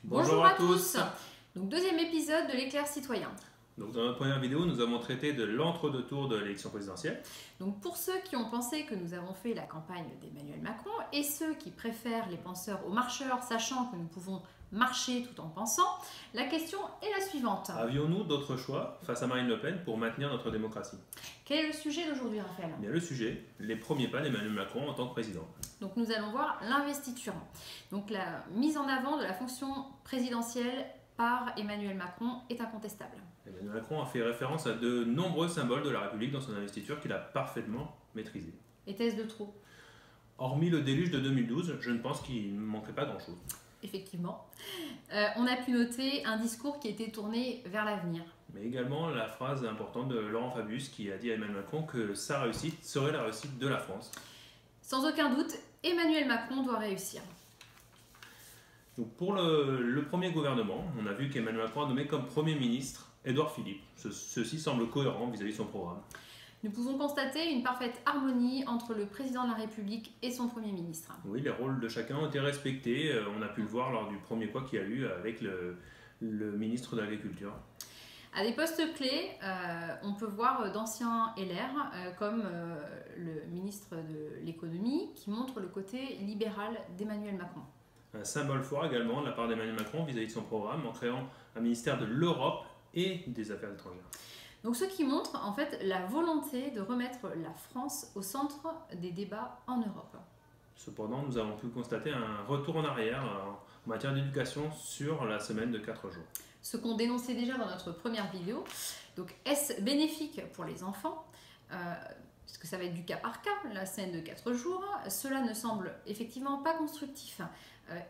Bonjour à tous. Donc deuxième épisode de l'éclair citoyen. Donc dans notre première vidéo, nous avons traité de l'entre-deux-tours de l'élection présidentielle. Donc pour ceux qui ont pensé que nous avons fait la campagne d'Emmanuel Macron et ceux qui préfèrent les penseurs aux marcheurs, sachant que nous pouvons marcher tout en pensant, la question est la suivante. Avions-nous d'autres choix face à Marine Le Pen pour maintenir notre démocratie? Quel est le sujet d'aujourd'hui, Raphaël? Bien, le sujet, les premiers pas d'Emmanuel Macron en tant que président. Donc nous allons voir l'investiture. Donc la mise en avant de la fonction présidentielle par Emmanuel Macron est incontestable. Emmanuel Macron a fait référence à de nombreux symboles de la République dans son investiture qu'il a parfaitement maîtrisé. Était-ce de trop? Hormis le déluge de 2012, je ne pense qu'il ne manquerait pas grand-chose. Effectivement. On a pu noter un discours qui était tourné vers l'avenir. Mais également la phrase importante de Laurent Fabius qui a dit à Emmanuel Macron que sa réussite serait la réussite de la France. Sans aucun doute, Emmanuel Macron doit réussir. Donc pour le premier gouvernement, on a vu qu'Emmanuel Macron a nommé comme Premier ministre Édouard Philippe. Ceci semble cohérent vis-à-vis de son programme. Nous pouvons constater une parfaite harmonie entre le président de la République et son Premier ministre. Oui, les rôles de chacun ont été respectés. On a pu le voir lors du premier quoi qu'il y a eu avec le ministre de l'Agriculture. À des postes clés, on peut voir d'anciens LR comme le ministre de l'Économie qui montre le côté libéral d'Emmanuel Macron. Un symbole fort également de la part d'Emmanuel Macron vis-à-vis de son programme en créant un ministère de l'Europe et des Affaires étrangères. Donc ce qui montre en fait la volonté de remettre la France au centre des débats en Europe. Cependant, nous avons pu constater un retour en arrière en matière d'éducation sur la semaine de 4 jours. Ce qu'on dénonçait déjà dans notre première vidéo. Donc est-ce bénéfique pour les enfants puisque ça va être du cas par cas, la semaine de 4 jours. Cela ne semble effectivement pas constructif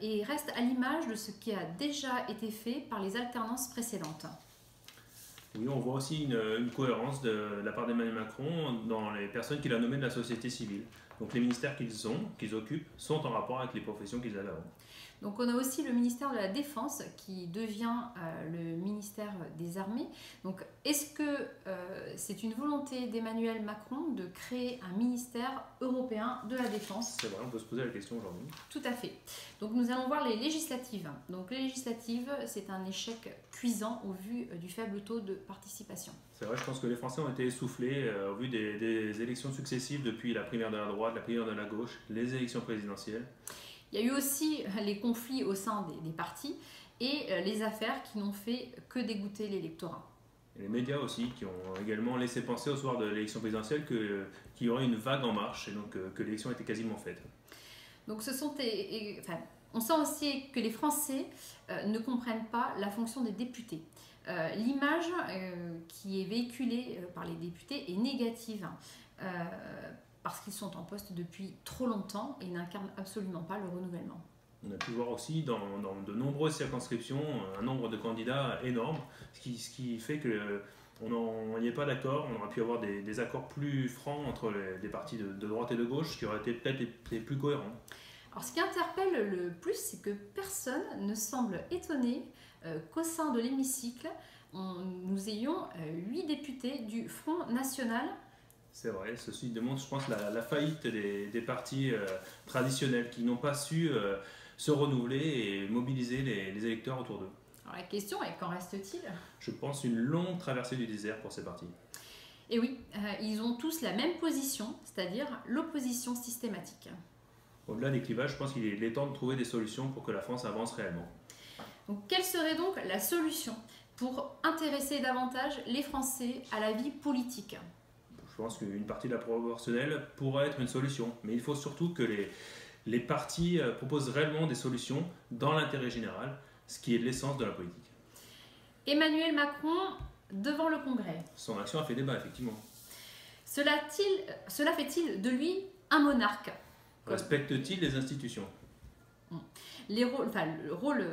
et reste à l'image de ce qui a déjà été fait par les alternances précédentes. Oui, on voit aussi une cohérence de la part d'Emmanuel Macron dans les personnes qu'il a nommées de la société civile. Donc les ministères qu'ils occupent sont en rapport avec les professions qu'ils avaient avant. Donc on a aussi le ministère de la Défense qui devient le ministère des Armées. Donc est-ce que c'est une volonté d'Emmanuel Macron de créer un ministère européen de la Défense? C'est vrai, on peut se poser la question aujourd'hui. Tout à fait. Donc nous allons voir les législatives. Donc les législatives, c'est un échec cuisant au vu du faible taux de participation. C'est vrai, je pense que les Français ont été essoufflés au vu des élections successives depuis la primaire de la droite, la primaire de la gauche, les élections présidentielles. Il y a eu aussi les conflits au sein des partis et les affaires qui n'ont fait que dégoûter l'électorat. Et les médias aussi qui ont également laissé penser au soir de l'élection présidentielle qu'il y aurait une vague en marche et donc que l'élection était quasiment faite. Donc on sent aussi que les Français ne comprennent pas la fonction des députés. L'image qui est véhiculée par les députés est négative. Parce qu'ils sont en poste depuis trop longtemps et n'incarnent absolument pas le renouvellement. On a pu voir aussi dans de nombreuses circonscriptions un nombre de candidats énorme, ce qui fait qu'on n'y est pas d'accord. On aurait pu avoir des accords plus francs entre les partis de droite et de gauche qui auraient été peut-être les plus cohérents. Alors, ce qui interpelle le plus, c'est que personne ne semble étonné qu'au sein de l'hémicycle, nous ayons 8 députés du Front National. C'est vrai, ceci démontre, je pense, la faillite des partis traditionnels qui n'ont pas su se renouveler et mobiliser les électeurs autour d'eux. Alors la question est, qu'en reste-t-il? Je pense une longue traversée du désert pour ces partis. Et oui, ils ont tous la même position, c'est-à-dire l'opposition systématique. Au-delà des clivages, je pense qu'il est temps de trouver des solutions pour que la France avance réellement. Donc quelle serait donc la solution pour intéresser davantage les Français à la vie politique? Je pense qu'une partie de la proportionnelle pourrait être une solution, mais il faut surtout que les partis proposent réellement des solutions dans l'intérêt général, ce qui est l'essence de la politique. Emmanuel Macron devant le Congrès. Son action a fait débat, effectivement. Cela fait-il de lui un monarque? Respecte-t-il les institutions? Le rôle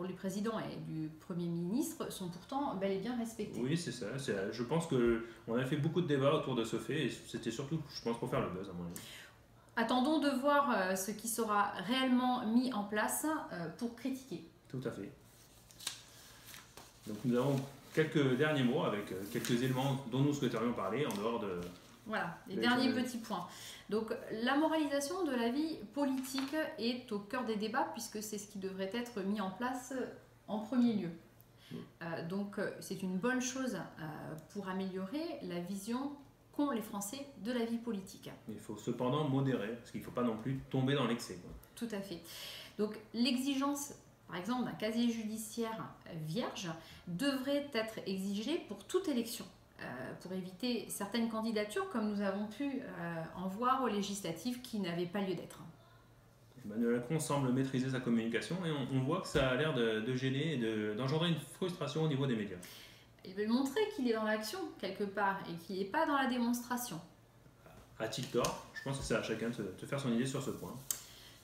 du président et du Premier ministre sont pourtant bel et bien respectés. Oui, c'est ça. Je pense qu'on a fait beaucoup de débats autour de ce fait et c'était surtout, je pense, pour faire le buzz à mon avis. Attendons de voir ce qui sera réellement mis en place pour critiquer. Tout à fait. Donc nous avons quelques derniers mots avec quelques éléments dont nous souhaiterions parler en dehors Voilà, les derniers petits points. Donc la moralisation de la vie politique est au cœur des débats puisque c'est ce qui devrait être mis en place en premier lieu. Donc c'est une bonne chose pour améliorer la vision qu'ont les Français de la vie politique. Il faut cependant modérer, parce qu'il ne faut pas non plus tomber dans l'excès. Tout à fait. Donc l'exigence, par exemple, d'un casier judiciaire vierge devrait être exigée pour toute élection, pour éviter certaines candidatures, comme nous avons pu en voir aux législatives qui n'avaient pas lieu d'être. Emmanuel Macron semble maîtriser sa communication et on voit que ça a l'air de gêner et d'engendrer une frustration au niveau des médias. Il veut montrer qu'il est dans l'action quelque part et qu'il n'est pas dans la démonstration. A-t-il tort? Je pense que c'est à chacun de faire son idée sur ce point.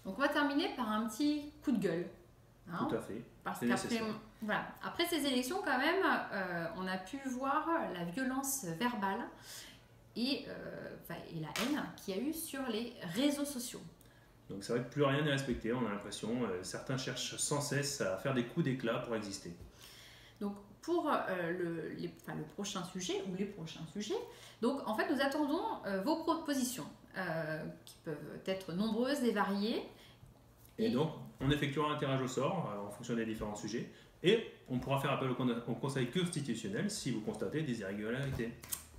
Donc on va terminer par un petit coup de gueule. Tout à fait. Parce qu'après voilà, après ces élections, quand même, on a pu voir la violence verbale et la haine qu'il y a eu sur les réseaux sociaux. Donc c'est vrai que plus rien n'est respecté, on a l'impression. Certains cherchent sans cesse à faire des coups d'éclat pour exister. Donc pour le prochain sujet ou les prochains sujets, donc en fait nous attendons vos propositions qui peuvent être nombreuses et variées. Et donc on effectuera un tirage au sort en fonction des différents sujets et on pourra faire appel au Conseil constitutionnel si vous constatez des irrégularités.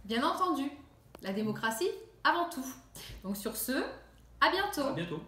Bien entendu, la démocratie avant tout. Donc sur ce, à bientôt. À bientôt.